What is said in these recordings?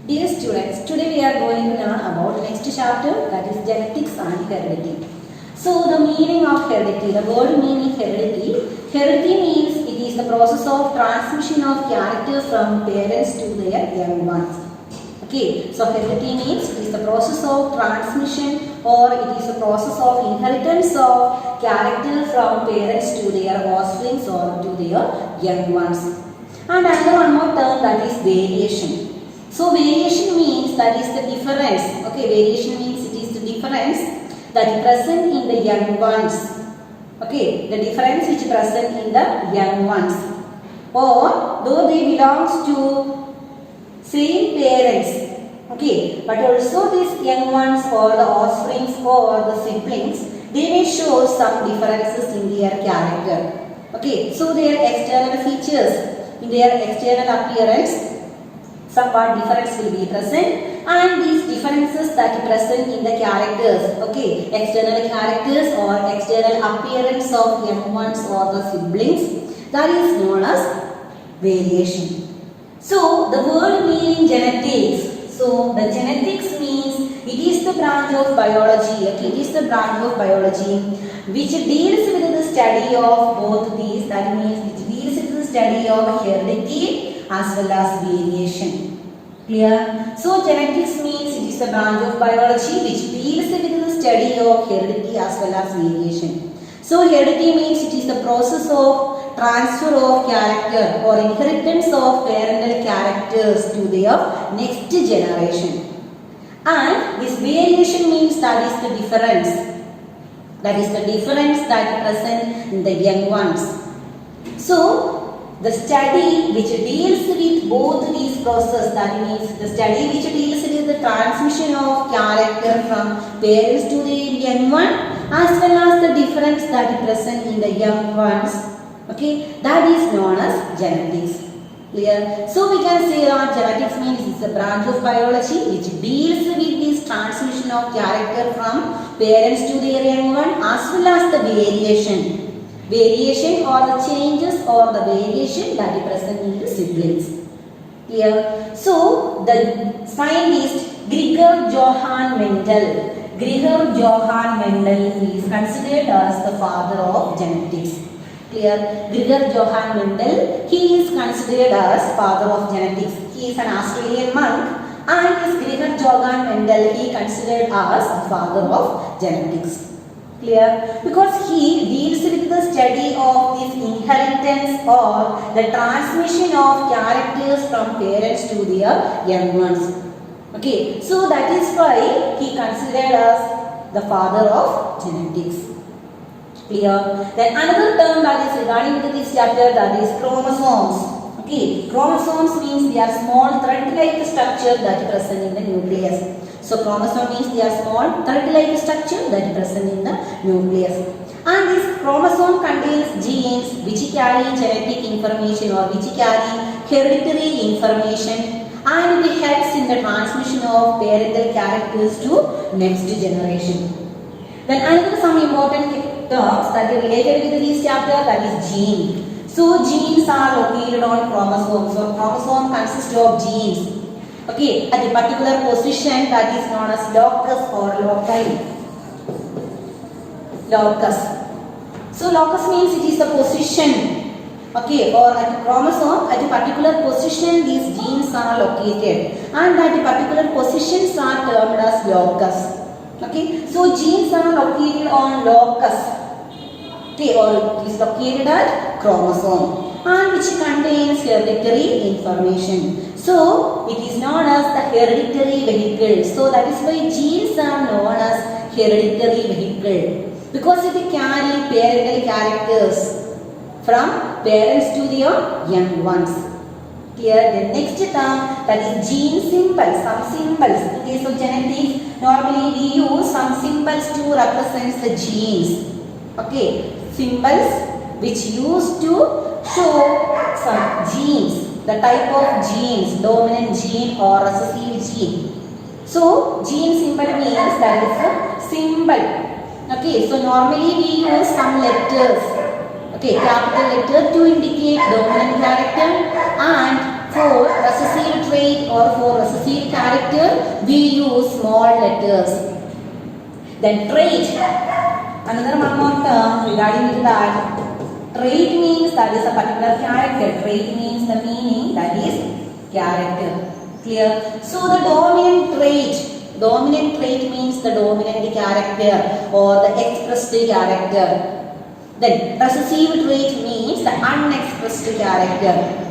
Dear students, today we are going to learn about the next chapter, that is genetics and heredity. So the meaning of heredity, the word meaning heredity. Heredity means it is the process of transmission of character from parents to their young ones. Okay, so heredity means it is the process of transmission or it is the process of inheritance of character from parents to their offspring or to their young ones. And another one more term, that is variation. So variation means that is the difference. Okay, variation means it is the difference that is present in the young ones. Okay, the difference which is present in the young ones. Or though they belongs to same parents. Okay, but also these young ones or the offsprings or the siblings, they may show some differences in their character. Okay, so their external features, in their external appearance, somewhat difference will be present, and these differences that are present in the characters, okay, external characters or external appearance of young ones or the siblings, that is known as variation. So the word meaning genetics. So the genetics means it is the branch of biology, okay, it is the branch of biology which deals with the study of both these, that means which deals with the study of heredity as well as variation. Clear? So genetics means it is a branch of biology which deals with the study of heredity as well as variation. So heredity means it is the process of transfer of character or inheritance of parental characters to their next generation. And this variation means that is the difference. That is the difference that is present in the young ones. So the study which deals with both these processes, that means the study which deals with the transmission of character from parents to their young one as well as the difference that is present in the young ones, okay, that is known as genetics. Clear? So we can say that genetics means it is a branch of biology which deals with this transmission of character from parents to their young one as well as the variation. Variation or the changes or the variation that is present in the siblings. Clear? So the scientist Gregor Johann Mendel. Gregor Johann Mendel is considered as the father of genetics. Clear? Gregor Johann Mendel, he is considered as father of genetics. He is an Australian monk, and this Gregor Johann Mendel, he considered as the father of genetics. Clear? Because he deals with the study of this inheritance or the transmission of characters from parents to their young ones. Okay, so that is why he considered as the father of genetics. Clear? Then another term that is regarding to this chapter, that is chromosomes. Okay, chromosomes means they are small thread-like structure that is present in the nucleus. So chromosome means they are small thread-like structure that is present in the nucleus. And this chromosome contains genes which carry genetic information or which carry hereditary information, and it helps in the transmission of parental characters to next generation. Then another some important terms that are related with this chapter, that is gene. So genes are located on chromosomes. So chromosome consists of genes. Okay, at a particular position that is known as locus or loci. Locus. So locus means it is the position. Okay, or at a chromosome, at a particular position these genes are located, and at a particular positions are termed as locus. Okay, so genes are located on locus. Okay, or it is located at chromosome, and which contains hereditary information. So it is known as the hereditary vehicle. So that is why genes are known as hereditary vehicle, because it carry parental characters from parents to their young ones. Clear? The next term, that is gene symbols. Some symbols. In case of genetics, normally we use some symbols to represent the genes. Okay, symbols which used to show some genes. The type of genes, dominant gene or recessive gene. So gene symbol means that is a symbol. Okay, so normally we use some letters. Okay, capital letter to indicate dominant character and for recessive trait or for recessive recessive character, we use small letters. Then trait, another one more term regarding to that. Trait means that is a particular character. Trait means the meaning that is character. Clear? So the dominant trait means the dominant character or the expressed character. Then recessive trait means the unexpressed character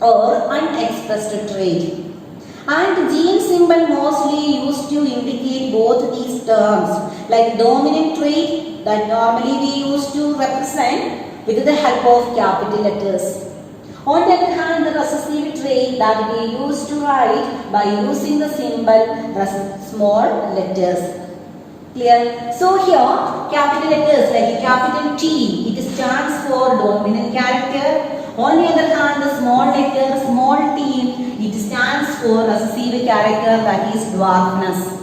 or unexpressed trait. And gene symbol mostly used to indicate both these terms. Like dominant trait that normally we used to represent with the help of capital letters. On the other hand, the recessive trait that we used to write by using the symbol small letters. Clear? So here capital letters like capital T, it stands for dominant character. On the other hand, the small letter small t, it stands for recessive character that is dwarfness.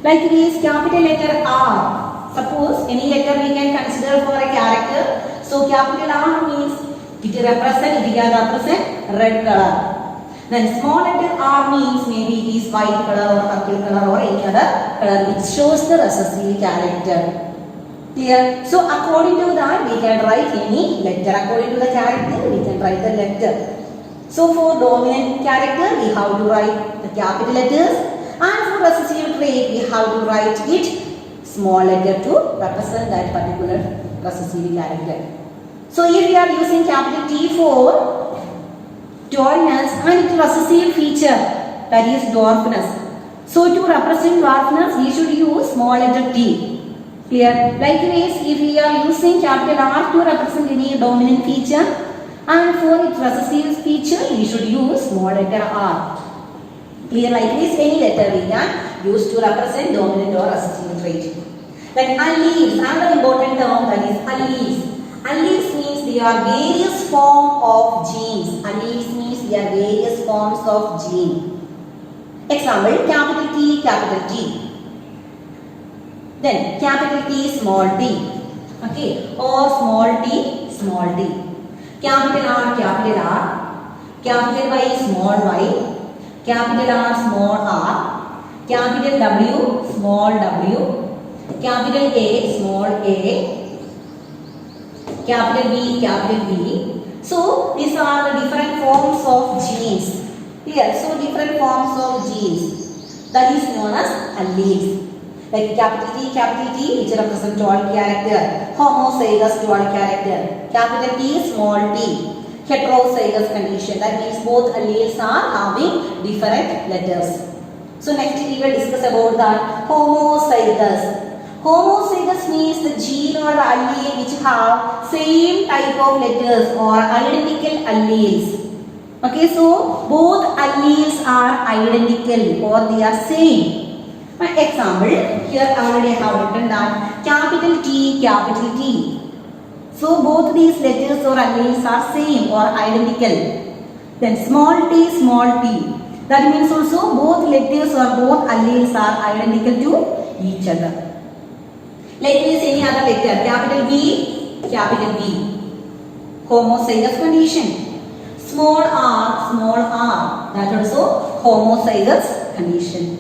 Like this capital letter R. Suppose any letter we can consider for a character. So capital R means it can represent red color. Then small letter R means maybe it is white color or purple color or any other color which shows the recessive character. Clear? So according to that we can write any letter. According to the character we can write the letter. So for dominant character we have to write the capital letters, and for recessive trait we have to write it small letter to represent that particular recessive character. So if we are using capital T for tallness and its recessive feature that is dwarfness. So to represent dwarfness we should use small letter T. Clear? Likewise, if we are using capital R to represent any dominant feature, and for its recessive feature, we should use small letter R. Clear? Likewise, any letter we can use to represent dominant or recessive trait. Like alleles, another important term that is alleles. Alleles means they are various forms of genes. Alleles means they are various forms of gene. Example, capital T, capital T. Then capital T, small t, okay, or small t, small t. Capital R, capital Y, small y, capital R, small r, capital W, small w, capital A, small a, capital B. So these are the different forms of genes. Here, so different forms of genes that is known as alleles. Like capital T which represents tall character, homozygous tall character, capital T, small t, heterozygous condition, that means both alleles are having different letters. So next we will discuss about that homozygous. Homozygous means the gene or the allele which have same type of letters or identical alleles. Okay, so both alleles are identical or they are same. For example, here already I have written that capital T. So both these letters or alleles are same or identical. Then small t. That means also both letters or both alleles are identical to each other. Like this, any other letter, capital B. Homozygous condition. Small r. That also homozygous condition.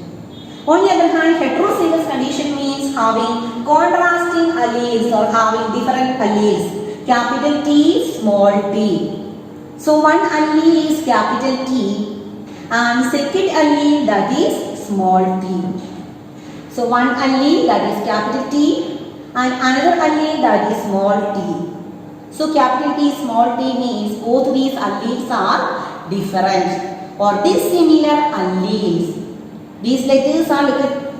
On the other hand, heterozygous condition means having contrasting alleles or having different alleles. Capital T, small t. So one allele is capital T and second allele that is small t. So one allele that is capital T and another allele that is small t. So capital T, small t means both these alleles are different or dissimilar alleles. These letters are, look at,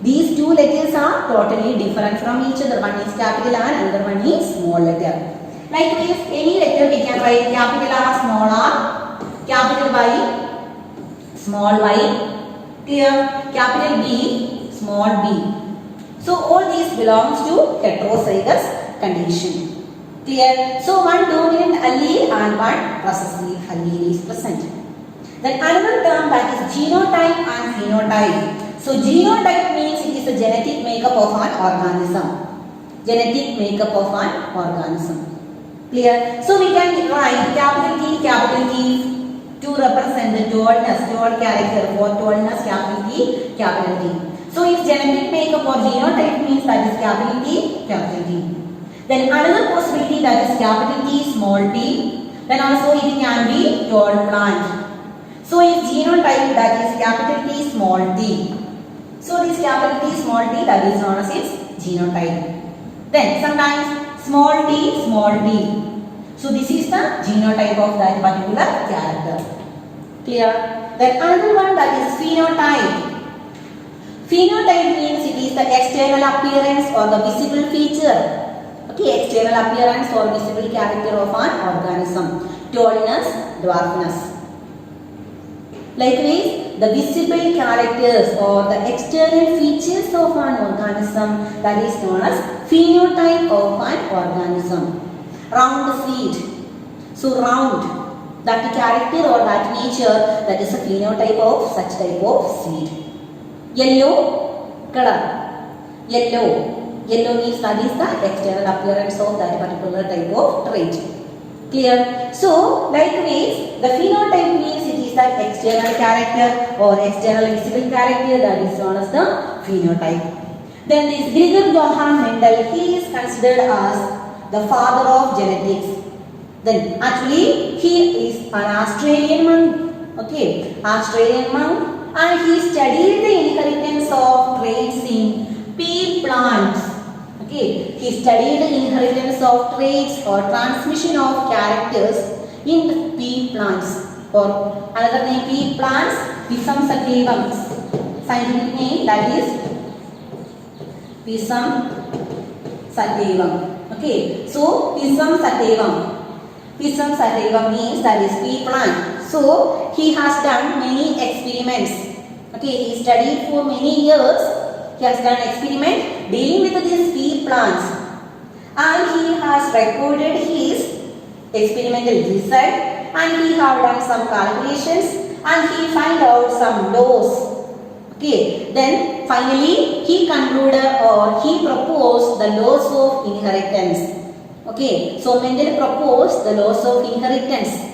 these two letters are totally different from each other. One is capital R and another one is small letter. Likewise, any letter we can write capital R, small r, capital Y, small y, clear, capital B, small b. So all these belongs to heterozygous condition. Clear? So one dominant allele and one recessive allele is present. Then another term that is genotype and phenotype. So genotype means it is the genetic makeup of an organism. Genetic makeup of an organism. Clear? So we can write capital T to represent the tallness, tall character. For tallness, capital T, capital T. So its genetic makeup or genotype means that is capital T, capital T. Then another possibility that is capital T, small t. Then also it can be tall plant. So its genotype that is capital T, small t. So this capital T, small t, that is known as its genotype. Then sometimes small t, small t. So this is the genotype of that particular character. Clear? Then another one that is phenotype. Phenotype means it is the external appearance or the visible feature. Okay, external appearance or visible character of an organism. Tallness, dwarfness. Likewise, the visible characters or the external features of an organism, that is known as phenotype of an organism. Round seed. So round, that character or that nature, that is a phenotype of such type of seed. Yellow color. Yellow. Yellow means that is the external appearance of that particular type of trait. Clear? So, likewise, the phenotype means it is the external character or external visible character, that is known as the phenotype. Then this Gregor Johann Mendel, he is considered as the father of genetics. Then actually he is an Australian monk. Okay, Australian monk, and he studied the inheritance of traits in pea plants. Okay, he studied the inheritance of traits or transmission of characters in the pea plants, or another name pea plants, Pisum sativum. Scientific name that is Pisum sativum. Okay, so Pisum sativum. Pisum sativum means that is pea plant. So he has done many experiments. Okay, he studied for many years. He has done experiment dealing with these pea plants, and he has recorded his experimental result, and he have done some calculations, and he find out some laws. Okay, then finally he concluded or he proposed the laws of inheritance. Okay, so Mendel proposed the laws of inheritance.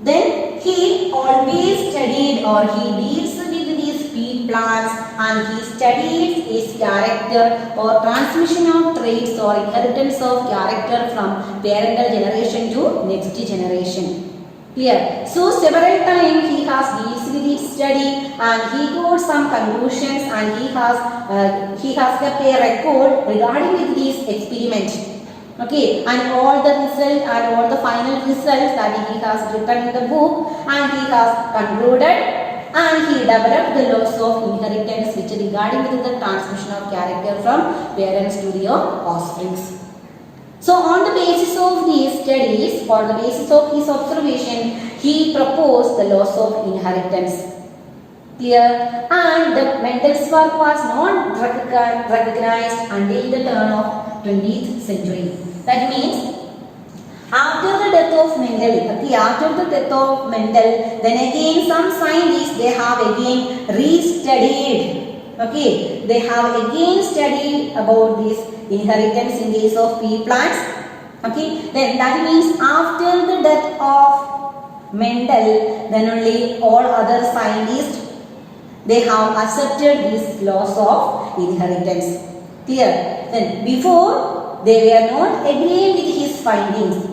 Then he always studied or he deals with these pea plants, and he studies its character or transmission of traits or inheritance of character from parental generation to next generation. Clear? So several times he has deals with its study, and he got some conclusions, and he has kept a record regarding with these experiments. Okay, and all the results and all the final results that he has written in the book, and he has concluded, and he developed the laws of inheritance which regarding with the transmission of character from parents to their offspring. So on the basis of these studies, or the basis of his observation, he proposed the laws of inheritance. Clear? And the Mendel's work was not recognized until the turn of 20th century. That means after the death of Mendel, then again some scientists, they have again restudied. Okay, they have again studied about this inheritance in case of pea plants. Okay, then that means after the death of Mendel, then only all other scientists, they have accepted these laws of inheritance. Clear? Then before they were not agreeing with his findings.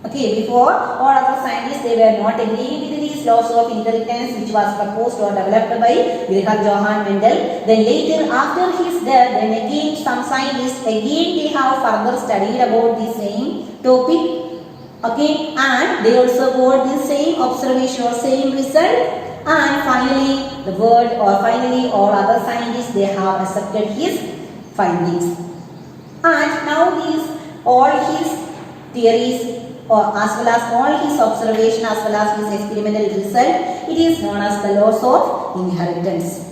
Okay, before all other scientists, they were not agreeing with these laws of inheritance which was proposed or developed by Gregor Johann Mendel. Then later, after his death, then again some scientists again they have further studied about the same topic. Okay, and they also got the same observation or same result, and finally the world or finally all other scientists, they have accepted his findings. And now all his theories, or as well as all his observation as well as his experimental result, it is known as the laws of inheritance.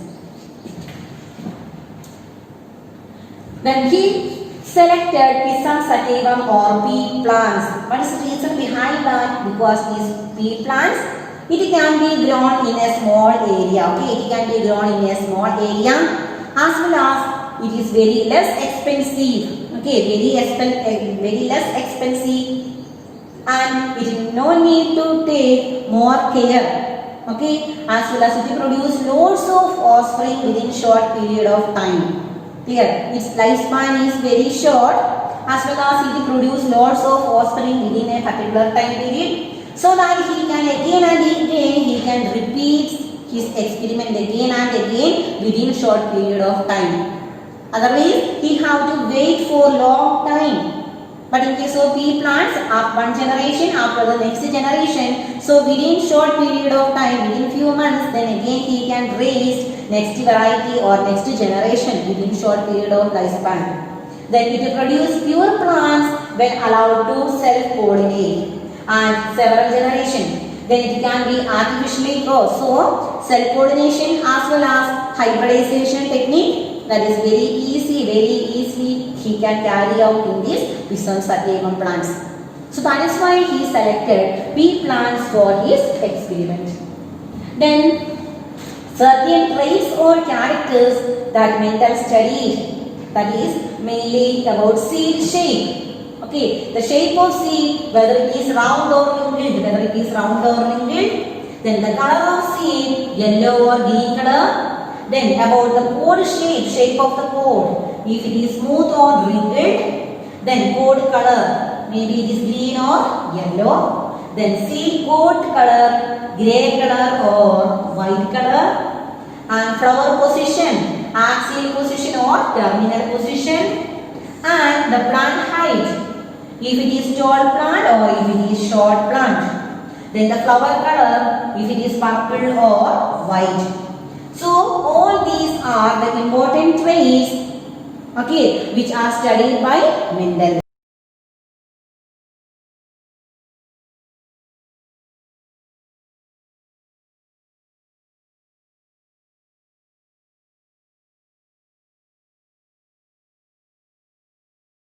Then he selected Pisum sativum or pea plants. What is the reason behind that? Because these pea plants, it can be grown in a small area. Okay, it can be grown in a small area, as well as it is very less expensive. Okay, very less expensive, and it no need to take more care. Okay, as well as it produce loads of offspring within short period of time. Clear? Its lifespan is very short, as well as it produce lots of offspring within a particular time period, so that he can again and again he can repeat his experiment again and again within short period of time. Otherwise, he have to wait for long time. But in case of pea plants, one generation after the next generation, so within short period of time, within few months, then again he can raise next variety or next generation within short period of lifespan. Then it will produce pure plants when allowed to self-pollinate and several generations. Then it can be artificially grown. So self-pollination as well as hybridization technique, that is very easily he can carry out in these Pisum sativum plants. So that is why he selected pea plants for his experiment. Then certain traits or characters that Mendel studied, that is mainly about seed shape. Okay, the shape of seed, whether it is round or wrinkled, then the color of seed, yellow or green color. Then about the pod shape of the pod, if it is smooth or wrinkled, then pod color, maybe it is green or yellow. Then seed pod color, grey color or white color. And flower position, axial position or terminal position. And the plant height, if it is tall plant or if it is short plant. Then the flower color, if it is purple or white. So all these are the important traits, okay, which are studied by Mendel.